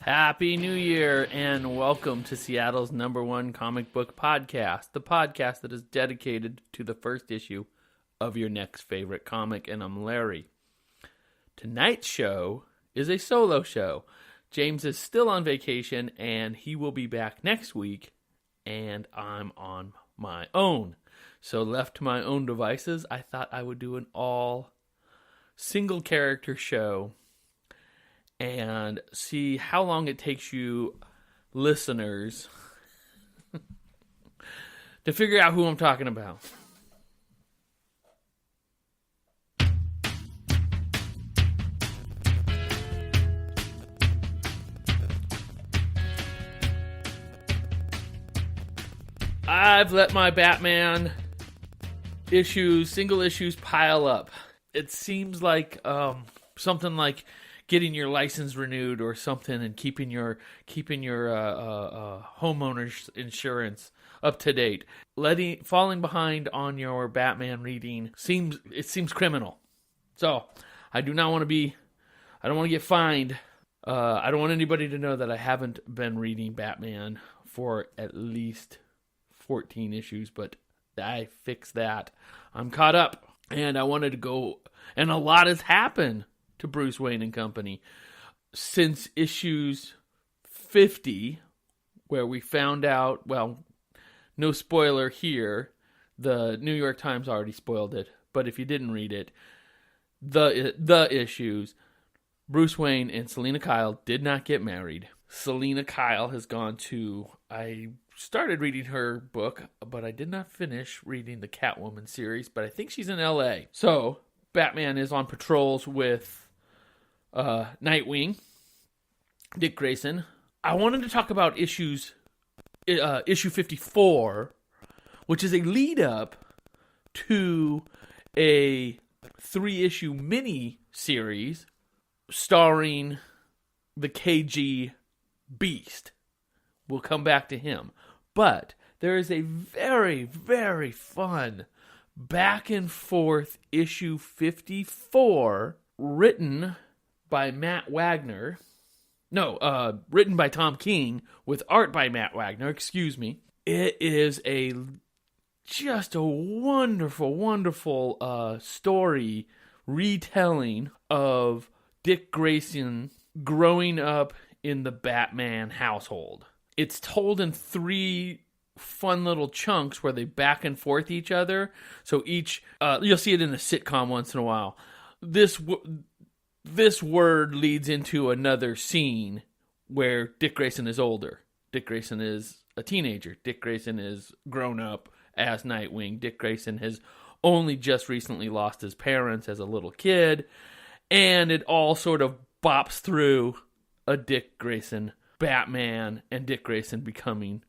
Happy New Year and welcome to Seattle's #1 comic book podcast, the podcast that is dedicated to the first issue of your next favorite comic, and I'm Larry. Tonight's show is a solo show. James is still on vacation and he will be back next week, and I'm on my own. So left to my own devices, I thought I would do an all single character show and see how long it takes you listeners to figure out who I'm talking about. I've let my Batman single issues pile up. It seems like something like getting your license renewed or something, and keeping your homeowner's insurance up to date. Falling behind on your Batman reading seems criminal. So I don't want to get fined. I don't want anybody to know that I haven't been reading Batman for at least 14 issues, but I fixed that. I'm caught up, and I wanted to go, and a lot has happened to Bruce Wayne and Company since issues 50, where we found out, well, no spoiler here, the New York Times already spoiled it, but if you didn't read it, the issues, Bruce Wayne and Selina Kyle did not get married. Selina Kyle has gone to, I started reading her book, but I did not finish reading the Catwoman series, but I think she's in LA. So Batman is on patrols with Nightwing, Dick Grayson. I wanted to talk about issue 54, which is a lead up to a 3-issue mini series starring the KG Beast. We'll come back to him. But there is a very, very fun back and forth issue 54 written by Matt Wagner. Written by Tom King with art by Matt Wagner, excuse me. It is just a wonderful, wonderful story retelling of Dick Grayson growing up in the Batman household. It's told in 3 fun little chunks where they back and forth each other. So each, you'll see it in a sitcom once in a while. This word leads into another scene where Dick Grayson is older. Dick Grayson is a teenager. Dick Grayson is grown up as Nightwing. Dick Grayson has only just recently lost his parents as a little kid. And it all sort of bops through a Dick Grayson Batman and Dick Grayson becoming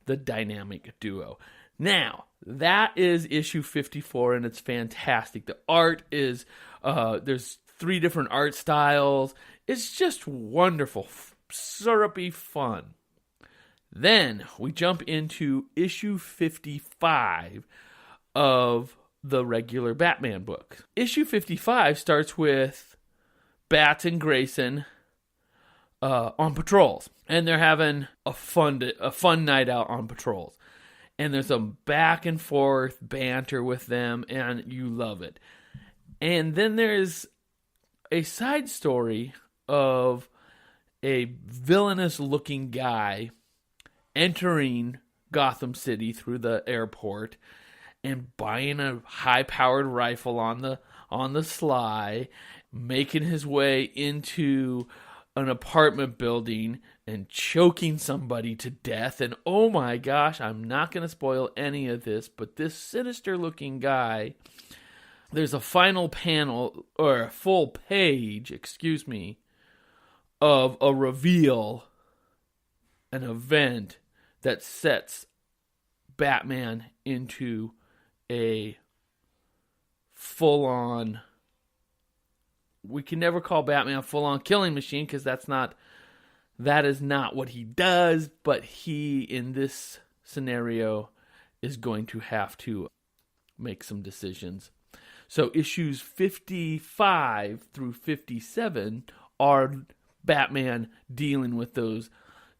the dynamic duo. Now, that is issue 54, and it's fantastic. The art is, there's 3 different art styles. It's just wonderful, syrupy fun. Then we jump into issue 55 of the regular Batman book. Issue 55 starts with Bats and Grayson on patrols, and they're having a fun night out on patrols, and there's a back and forth banter with them, and you love it. And then there's a side story of a villainous looking guy entering Gotham City through the airport and buying a high powered rifle on the sly, making his way into an apartment building and choking somebody to death. And oh my gosh, I'm not going to spoil any of this, but this sinister looking guy, there's a final panel, or a full page, of a reveal, an event that sets Batman into a full-on, we can never call Batman a full-on killing machine, because that is not what he does, but he, in this scenario, is going to have to make some decisions. So issues 55 through 57 are Batman dealing with those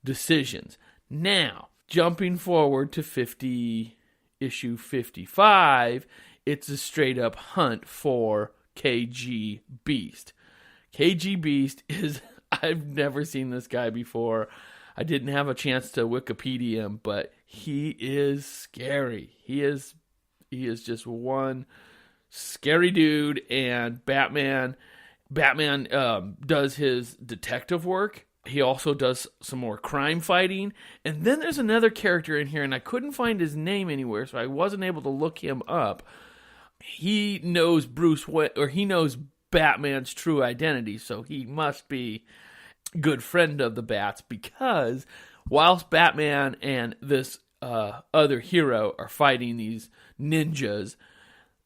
decisions. Now, jumping forward to issue 55, it's a straight up hunt for KG Beast. KG Beast is, I've never seen this guy before. I didn't have a chance to Wikipedia him, but he is scary. He is just one scary dude, and Batman does his detective work. He also does some more crime fighting. And then there's another character in here, and I couldn't find his name anywhere, so I wasn't able to look him up. He knows Bruce Wayne, or he knows Batman's true identity, so he must be a good friend of the Bats, because whilst Batman and this other hero are fighting these ninjas,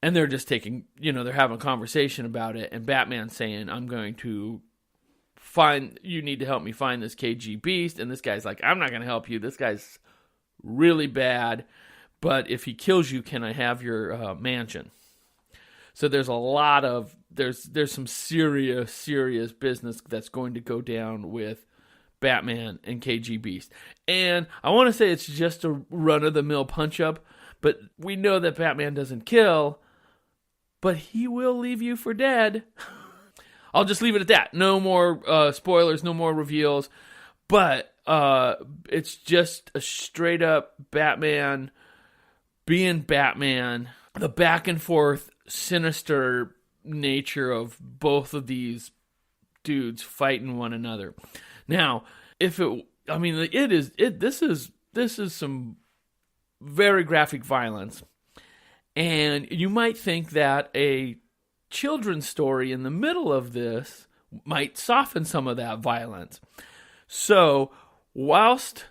and they're just taking, they're having a conversation about it, and Batman's saying, you need to help me find this KG Beast, and this guy's like, I'm not going to help you, this guy's really bad, but if he kills you, can I have your mansion? So there's a lot of, there's some serious business that's going to go down with Batman and KG Beast. And I want to say it's just a run-of-the-mill punch-up, but we know that Batman doesn't kill, but he will leave you for dead. I'll just leave it at that. No more spoilers, no more reveals. But it's just a straight-up Batman being Batman. The back-and-forth, sinister nature of both of these dudes fighting one another. Now, this is some very graphic violence. And you might think that a children's story in the middle of this might soften some of that violence. So, whilst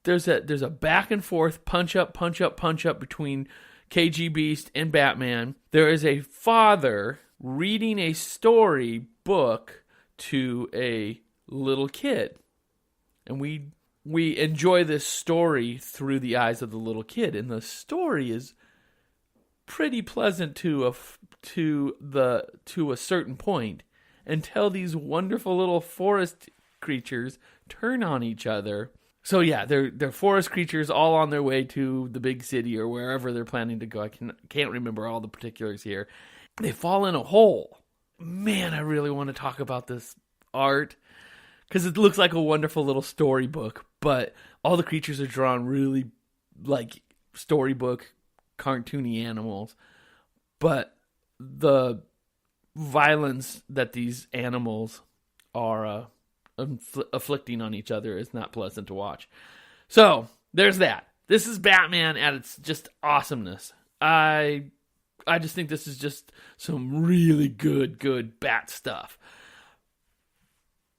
there's a back and forth punch up between KG Beast and Batman, there is a father reading a story book to a little kid. And we enjoy this story through the eyes of the little kid, and the story is pretty pleasant to a certain point, until these wonderful little forest creatures turn on each other. So yeah, they're forest creatures all on their way to the big city or wherever they're planning to go. I can't remember all the particulars here. They fall in a hole. Man, I really want to talk about this art, because it looks like a wonderful little storybook, but all the creatures are drawn really like storybook, cartoony animals. But the violence that these animals are afflicting on each other is not pleasant to watch. So, there's that. This is Batman at its just awesomeness. I just think this is just some really good Bat stuff.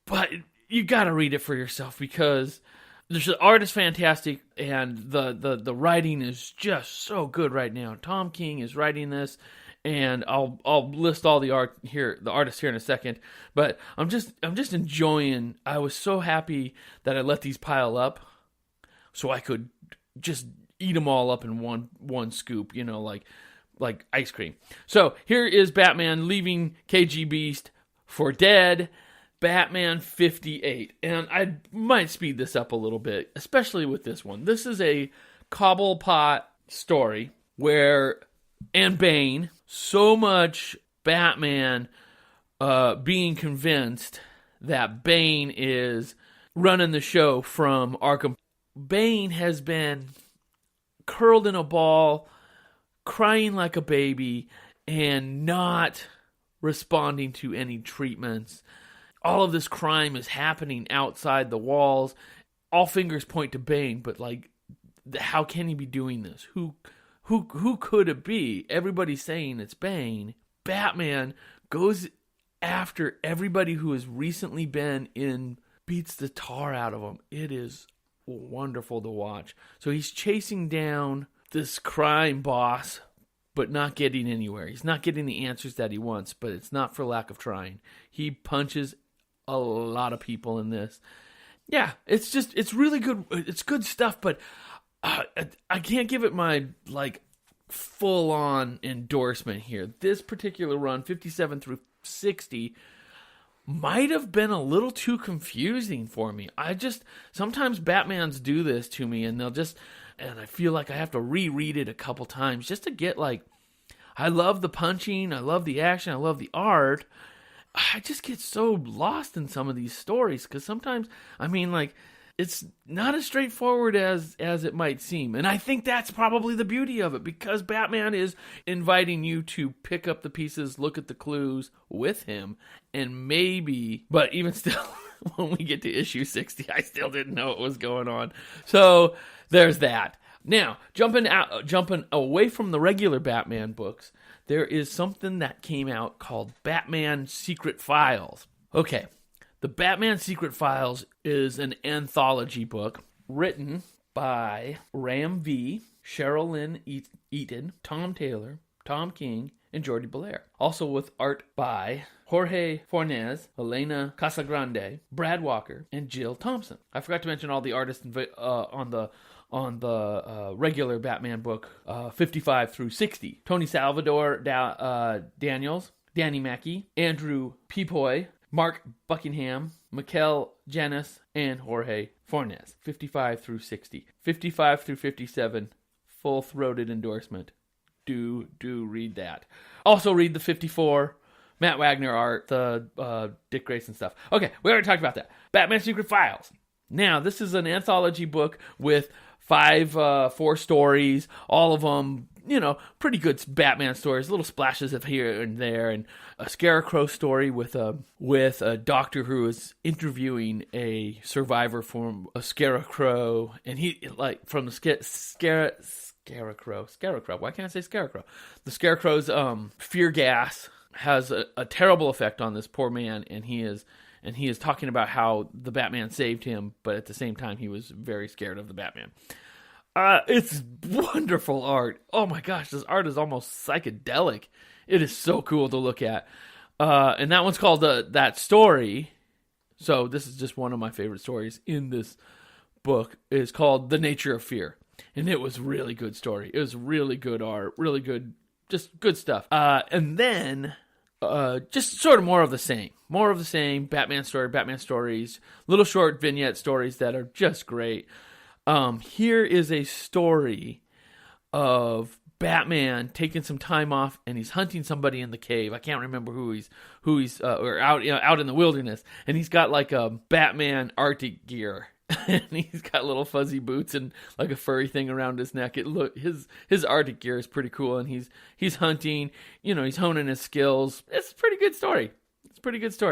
But you gotta read it for yourself, because the art is fantastic, and the writing is just so good right now. Tom King is writing this, and I'll list all the artists here in a second. But I'm just enjoying. I was so happy that I let these pile up, so I could just eat them all up in one scoop, like ice cream. So here is Batman leaving KG Beast for dead. Batman 58. And I might speed this up a little bit, especially with this one. This is a Cobblepot story and Bane, so much Batman being convinced that Bane is running the show from Arkham. Bane has been curled in a ball, crying like a baby, and not responding to any treatments. All of this crime is happening outside the walls. All fingers point to Bane, but how can he be doing this? Who could it be? Everybody's saying it's Bane. Batman goes after everybody who has recently been beats the tar out of them. It is wonderful to watch. So he's chasing down this crime boss, but not getting anywhere. He's not getting the answers that he wants, but it's not for lack of trying. He punches a lot of people in this. Yeah, it's really good. It's good stuff, but I can't give it my full-on endorsement here. This particular run, 57 through 60, might have been a little too confusing for me. Sometimes Batmans do this to me, and and I feel like I have to reread it a couple times just to get I love the punching, I love the action, I love the art. I just get so lost in some of these stories because sometimes, it's not as straightforward as it might seem. And I think that's probably the beauty of it, because Batman is inviting you to pick up the pieces, look at the clues with him, and maybe, but even still, when we get to issue 60, I still didn't know what was going on. So there's that. Now, jumping away from the regular Batman books, there is something that came out called Batman Secret Files. Okay, the Batman Secret Files is an anthology book written by Ram V, Cheryl Lynn Eaton, Tom Taylor, Tom King, and Jordi Belair. Also with art by Jorge Fornes, Elena Casagrande, Brad Walker, and Jill Thompson. I forgot to mention all the artists on the regular Batman book, 55 through 60. Tony Salvador Daniels, Danny Mackey, Andrew Peepoy, Mark Buckingham, Mikel Janis, and Jorge Fornes. 55 through 60. 55 through 57, full-throated endorsement. Do read that. Also read the 54, Matt Wagner art, the Dick Grayson stuff. Okay, we already talked about that. Batman Secret Files. Now, this is an anthology book with 4 stories, all of them, pretty good Batman stories, little splashes of here and there, and a Scarecrow story with a doctor who is interviewing a survivor from a Scarecrow, and he, from the Scarecrow, why can't I say Scarecrow? The Scarecrow's fear gas has a terrible effect on this poor man, and he is talking about how the Batman saved him, but at the same time, he was very scared of the Batman. It's wonderful art. Oh my gosh, this art is almost psychedelic. It is so cool to look at. And that one's called That Story. So this is just one of my favorite stories in this book. It's called The Nature of Fear. And it was a really good story. It was really good art, really good, just good stuff. And then just sort of more of the same. More of the same, Batman stories, little short vignette stories that are just great. Here is a story of Batman taking some time off, and he's hunting somebody in the cave. I can't remember who he's or out in the wilderness, and he's got like a Batman Arctic gear. And he's got little fuzzy boots and like a furry thing around his neck. His Arctic gear is pretty cool, and he's hunting. He's honing his skills. It's a pretty good story.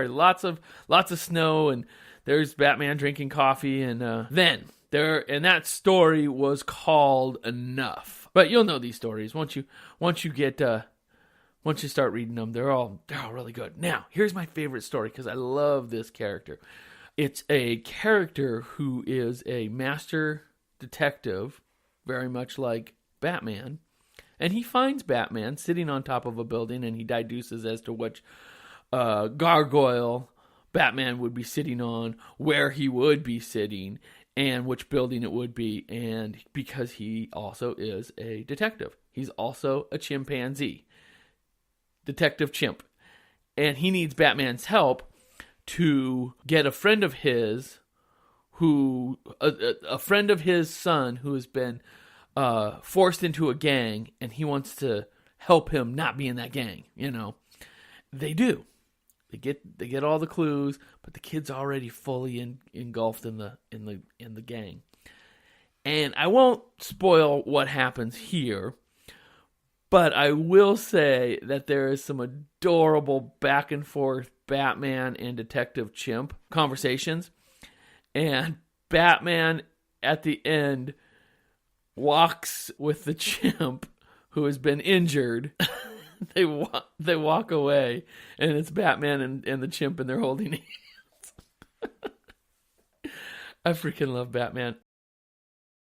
Lots of snow, and there's Batman drinking coffee, and then that story was called Enough. But you'll know these stories once you start reading them. They're all really good. Now, here's my favorite story because I love this character. It's a character who is a master detective, very much like Batman, and he finds Batman sitting on top of a building, and he deduces as to which gargoyle Batman would be sitting on, where he would be sitting, and which building it would be, and because he also is a detective. He's also a chimpanzee. Detective Chimp. And he needs Batman's help to get a friend of his a friend of his son who has been forced into a gang, and he wants to help him not be in that gang. They do. They get all the clues, but the kid's already fully engulfed in the gang. And I won't spoil what happens here, but I will say that there is some adorable back and forth Batman and Detective Chimp conversations. And Batman, at the end, walks with the chimp who has been injured. They walk away, and it's Batman and the chimp, and they're holding hands. I freaking love Batman.